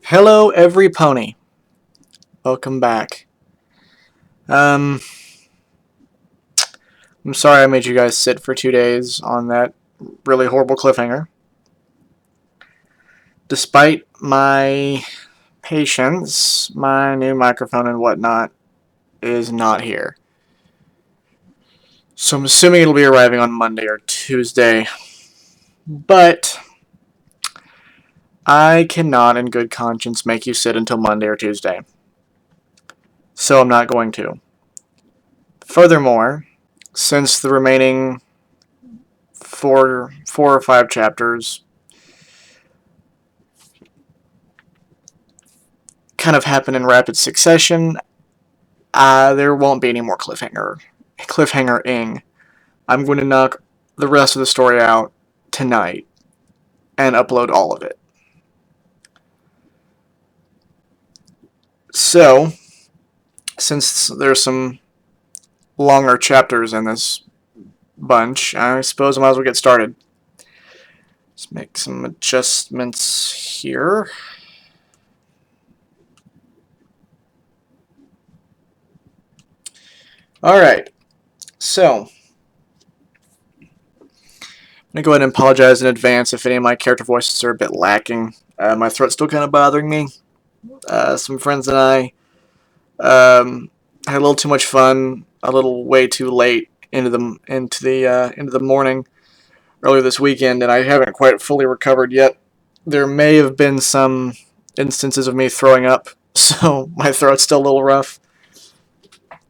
Hello, every pony. Welcome back. Um, I'm sorry I made you guys sit for 2 days on that really horrible cliffhanger. Despite my patience, my new microphone and whatnot is not here. So I'm assuming it'll be arriving on Monday or Tuesday. But I cannot, in good conscience, make you sit until Monday or Tuesday. So I'm not going to. Furthermore, since the remaining four or five chapters kind of happen in rapid succession, there won't be any more cliffhanger-ing. I'm going to knock the rest of the story out tonight and upload all of it. So, since there's some longer chapters in this bunch, I suppose I might as well get started. Let's make some adjustments here. Alright, so I'm going to go ahead and apologize in advance if any of my character voices are a bit lacking. My throat's still kind of bothering me. Some friends and I had a little too much fun, a little way too late into the morning earlier this weekend, and I haven't quite fully recovered yet. There may have been some instances of me throwing up, so my throat's still a little rough.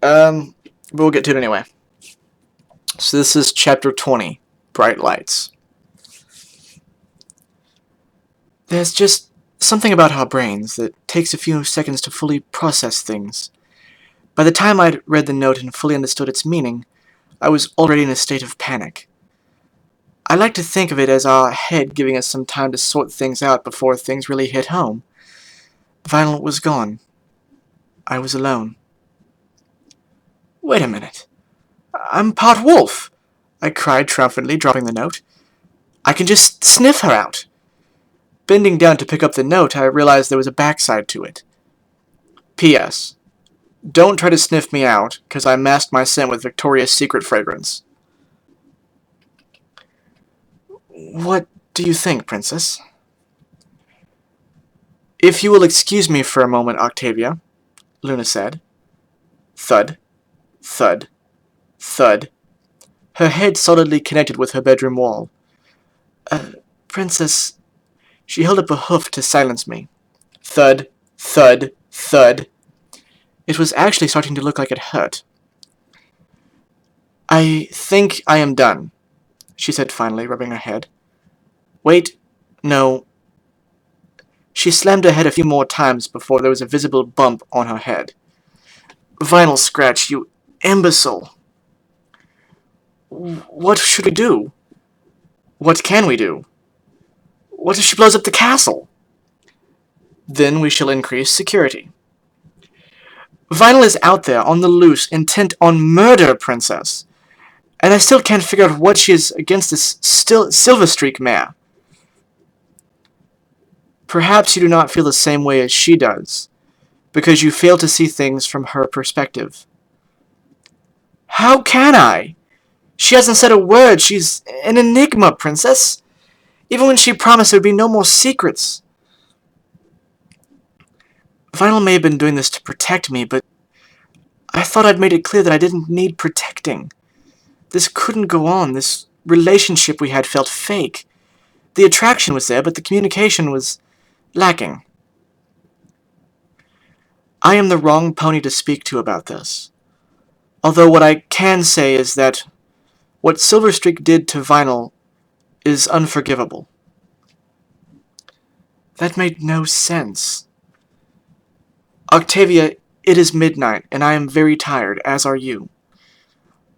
But we'll get to it anyway. So this is chapter 20, Bright Lights. There's just something about our brains that takes a few seconds to fully process things. By the time I'd read the note and fully understood its meaning, I was already in a state of panic. I like to think of it as our head giving us some time to sort things out before things really hit home. Vinyl was gone. I was alone. Wait a minute. I'm part wolf, I cried triumphantly, dropping the note. I can just sniff her out. Bending down to pick up the note, I realized there was a backside to it. P.S. Don't try to sniff me out, because I masked my scent with Victoria's Secret fragrance. What do you think, Princess? If you will excuse me for a moment, Octavia, Luna said. Thud, thud, thud. Her head solidly connected with her bedroom wall. Princess... She held up a hoof to silence me. Thud, thud, thud. It was actually starting to look like it hurt. I think I am done, she said finally, rubbing her head. Wait, no. She slammed her head a few more times before there was a visible bump on her head. Vinyl scratch, you imbecile. What should we do? What can we do? What if she blows up the castle? Then we shall increase security. Vinyl is out there, on the loose, intent on murder, Princess. And I still can't figure out what she is against this Silver Streak mare. Perhaps you do not feel the same way as she does, because you fail to see things from her perspective. How can I? She hasn't said a word. She's an enigma, Princess. Even when she promised there would be no more secrets. Vinyl may have been doing this to protect me, but I thought I'd made it clear that I didn't need protecting. This couldn't go on. This relationship we had felt fake. The attraction was there, but the communication was lacking. I am the wrong pony to speak to about this. Although what I can say is that what Silverstreak did to Vinyl is unforgivable. That made no sense. Octavia, it is midnight, and I am very tired, as are you.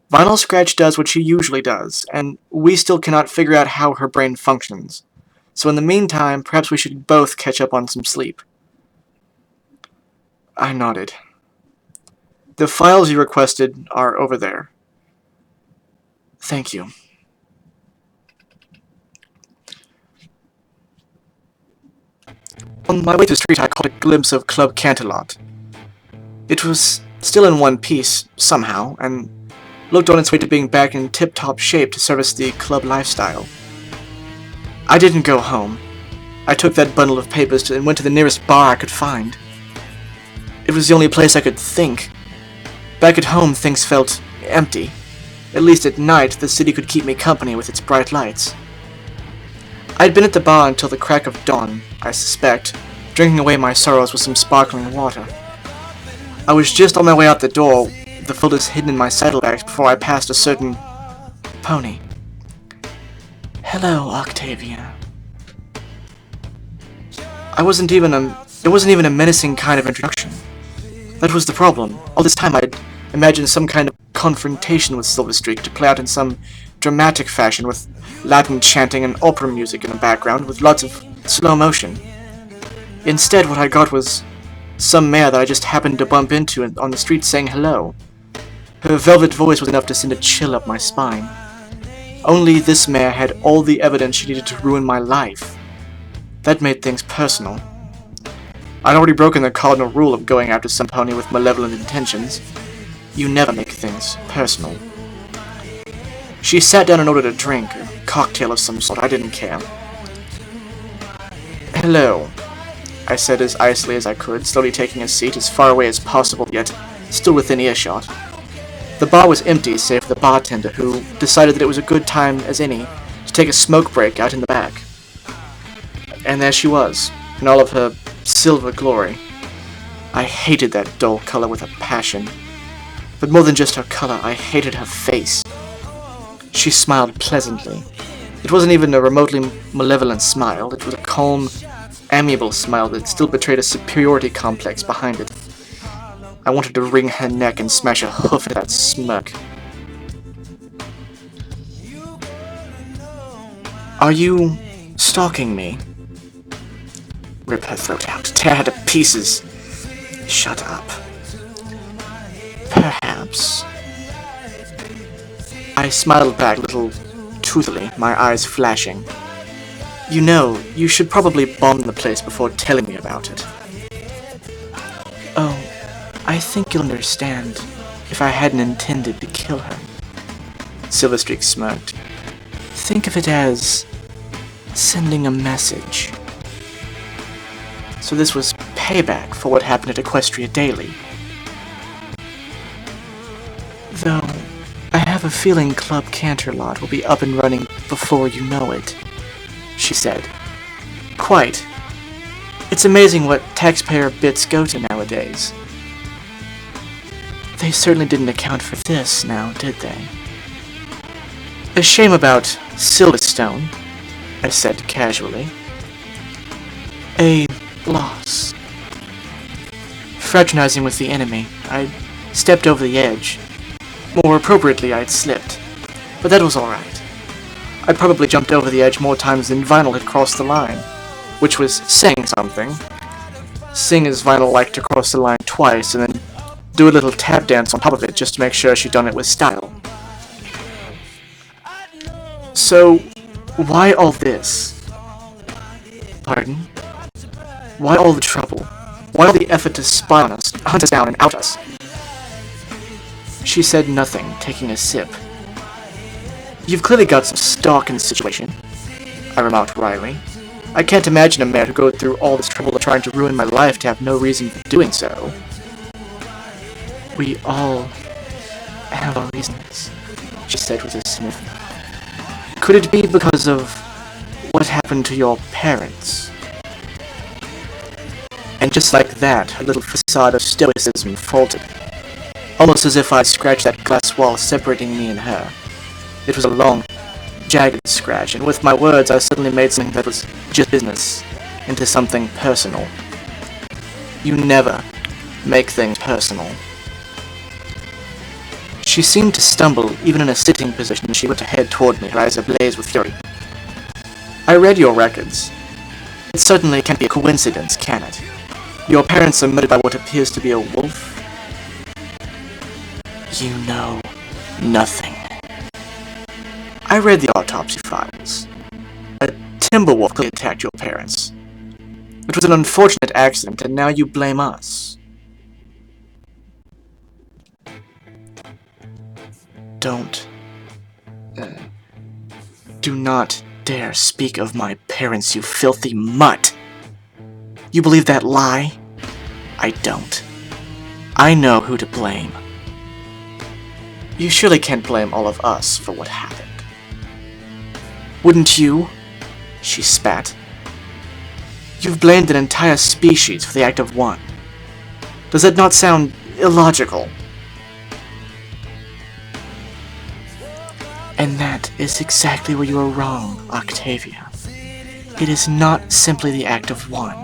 Vinyl Scratch does what she usually does, and we still cannot figure out how her brain functions. So in the meantime, perhaps we should both catch up on some sleep. I nodded. The files you requested are over there. Thank you. On my way to the street, I caught a glimpse of Club Canterlot. It was still in one piece, somehow, and looked on its way to being back in tip-top shape to service the club lifestyle. I didn't go home. I took that bundle of papers and went to the nearest bar I could find. It was the only place I could think. Back at home, things felt empty. At least at night, the city could keep me company with its bright lights. I'd been at the bar until the crack of dawn, I suspect, drinking away my sorrows with some sparkling water. I was just on my way out the door, the folders hidden in my saddlebags, before I passed a certain pony. "Hello, Octavia." It wasn't even a menacing kind of introduction. That was the problem. All this time I'd imagined some kind of confrontation with Silverstreak to play out in some dramatic fashion with Latin chanting and opera music in the background with lots of slow motion. Instead, what I got was some mare that I just happened to bump into on the street saying hello. Her velvet voice was enough to send a chill up my spine. Only this mare had all the evidence she needed to ruin my life. That made things personal. I'd already broken the cardinal rule of going after some pony with malevolent intentions. You never make things personal. She sat down and ordered a drink, a cocktail of some sort. I didn't care. "Hello," I said as icily as I could, slowly taking a seat as far away as possible, yet still within earshot. The bar was empty, save for the bartender, who decided that it was a good time as any to take a smoke break out in the back. And there she was, in all of her silver glory. I hated that dull color with a passion. But more than just her color, I hated her face. She smiled pleasantly. It wasn't even a remotely malevolent smile. It was a calm, amiable smile that still betrayed a superiority complex behind it. I wanted to wring her neck and smash a hoof into that smirk. "Are you stalking me?" Rip her throat out. Tear her to pieces. Shut up. Perhaps. I smiled back a little truthfully, my eyes flashing. "You know, you should probably bomb the place before telling me about it." "Oh, I think you'll understand if I hadn't intended to kill her." Silverstreak smirked. "Think of it as sending a message." So this was payback for what happened at Equestria Daily. "Though, I have a feeling Club Canterlot will be up and running before you know it," she said. "Quite. It's amazing what taxpayer bits go to nowadays." "They certainly didn't account for this now, did they?" "A shame about Silverstone," I said casually. "A loss. Fraternizing with the enemy, I'd stepped over the edge. More appropriately, I'd slipped. But that was alright. I probably jumped over the edge more times than Vinyl had crossed the line, which was saying something. Seeing as Vinyl liked to cross the line twice and then do a little tap dance on top of it just to make sure she'd done it with style. "So, why all this?" "Pardon? Why all the trouble? Why all the effort to spy on us, hunt us down, and out us?" She said nothing, taking a sip. "You've clearly got some stock in the situation," I remarked wryly. "I can't imagine a man who goes through all this trouble of trying to ruin my life to have no reason for doing so." "We all have our reasons," she said with a sniff. "Could it be because of what happened to your parents?" And just like that, her little facade of stoicism faltered, almost as if I'd scratched that glass wall separating me and her. It was a long, jagged scratch, and with my words I suddenly made something that was just business into something personal. You never make things personal. She seemed to stumble, even in a sitting position, as she went ahead toward me, her eyes ablaze with fury. "I read your records. It certainly can't be a coincidence, can it? Your parents are murdered by what appears to be a wolf." "You know nothing." "I read the autopsy files. A timber wolf clearly attacked your parents." It was an unfortunate accident, and now you blame us. Don't. Do not dare speak of my parents, you filthy mutt! You believe that lie? I don't. I know who to blame. You surely can't blame all of us for what happened. Wouldn't you? She spat. You've blamed an entire species for the act of one. Does that not sound illogical? And that is exactly where you are wrong, Octavia. It is not simply the act of one.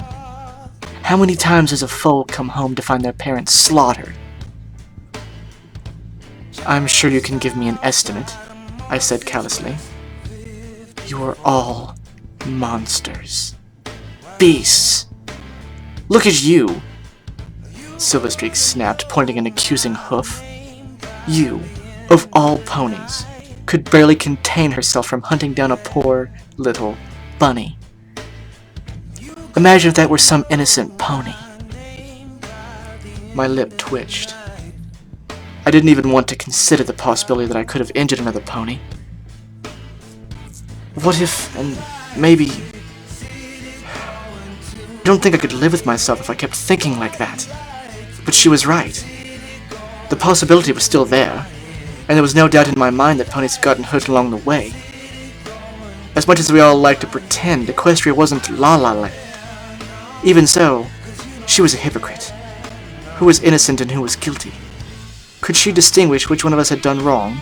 How many times does a foal come home to find their parents slaughtered? I'm sure you can give me an estimate, I said callously. You are all monsters. Beasts. Look at you! Silverstreak snapped, pointing an accusing hoof. You, of all ponies, could barely contain herself from hunting down a poor, little bunny. Imagine if that were some innocent pony. My lip twitched. I didn't even want to consider the possibility that I could have injured another pony. What if, and maybe... I don't think I could live with myself if I kept thinking like that. But she was right. The possibility was still there, and there was no doubt in my mind that ponies had gotten hurt along the way. As much as we all like to pretend, Equestria wasn't La La Land. Even so, she was a hypocrite. Who was innocent and who was guilty? Could she distinguish which one of us had done wrong?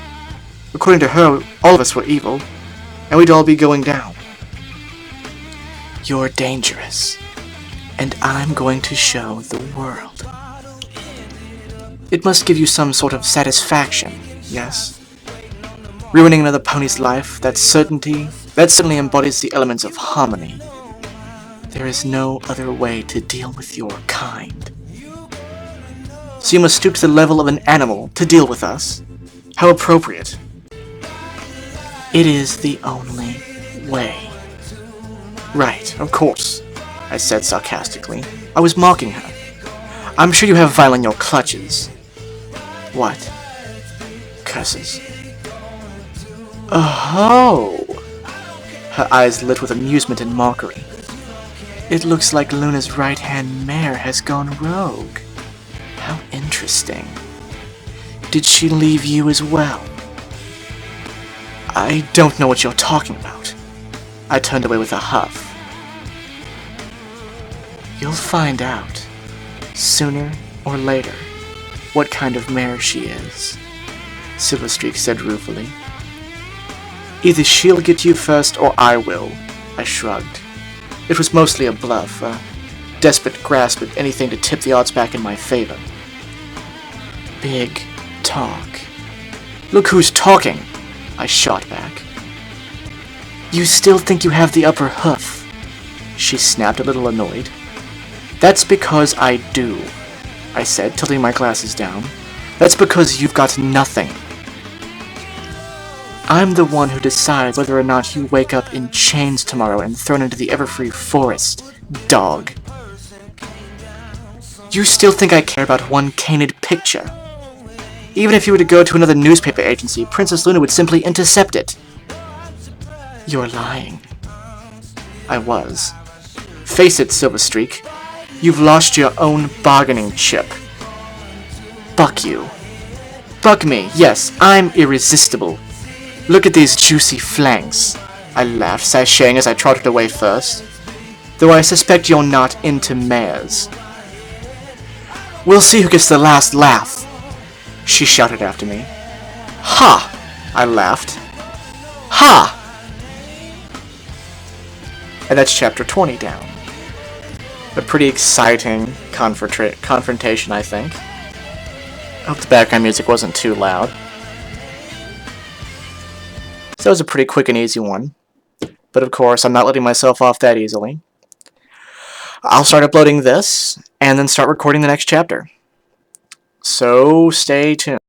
According to her, all of us were evil, and we'd all be going down. You're dangerous, and I'm going to show the world. It must give you some sort of satisfaction, yes? Ruining another pony's life, that certainly embodies the elements of harmony. There is no other way to deal with your kind. So you must stoop to the level of an animal to deal with us? How appropriate. It is the only way. Right, of course, I said sarcastically. I was mocking her. I'm sure you have Vile in your clutches. What? Curses. Oh! Her eyes lit with amusement and mockery. It looks like Luna's right-hand mare has gone rogue. How interesting. Did she leave you as well? I don't know what you're talking about. I turned away with a huff. You'll find out, sooner or later, what kind of mare she is, Silverstreak said ruefully. Either she'll get you first or I will, I shrugged. It was mostly a bluff, a desperate grasp at anything to tip the odds back in my favor. Big talk. Look who's talking, I shot back. You still think you have the upper hoof, she snapped, a little annoyed. That's because I do, I said, tilting my glasses down. That's because you've got nothing. I'm the one who decides whether or not you wake up in chains tomorrow and thrown into the Everfree Forest, dog. You still think I care about one canid picture? Even if you were to go to another newspaper agency, Princess Luna would simply intercept it. You're lying. I was. Face it, Silverstreak. You've lost your own bargaining chip. Buck you. Buck me, yes, I'm irresistible. Look at these juicy flanks, I laughed, sashaying as I trotted away first. Though I suspect you're not into mares. We'll see who gets the last laugh, she shouted after me. Ha! I laughed. Ha! And that's chapter 20 down. A pretty exciting confrontation, I think. I hope the background music wasn't too loud. So that was a pretty quick and easy one. But of course, I'm not letting myself off that easily. I'll start uploading this, and then start recording the next chapter. So stay tuned.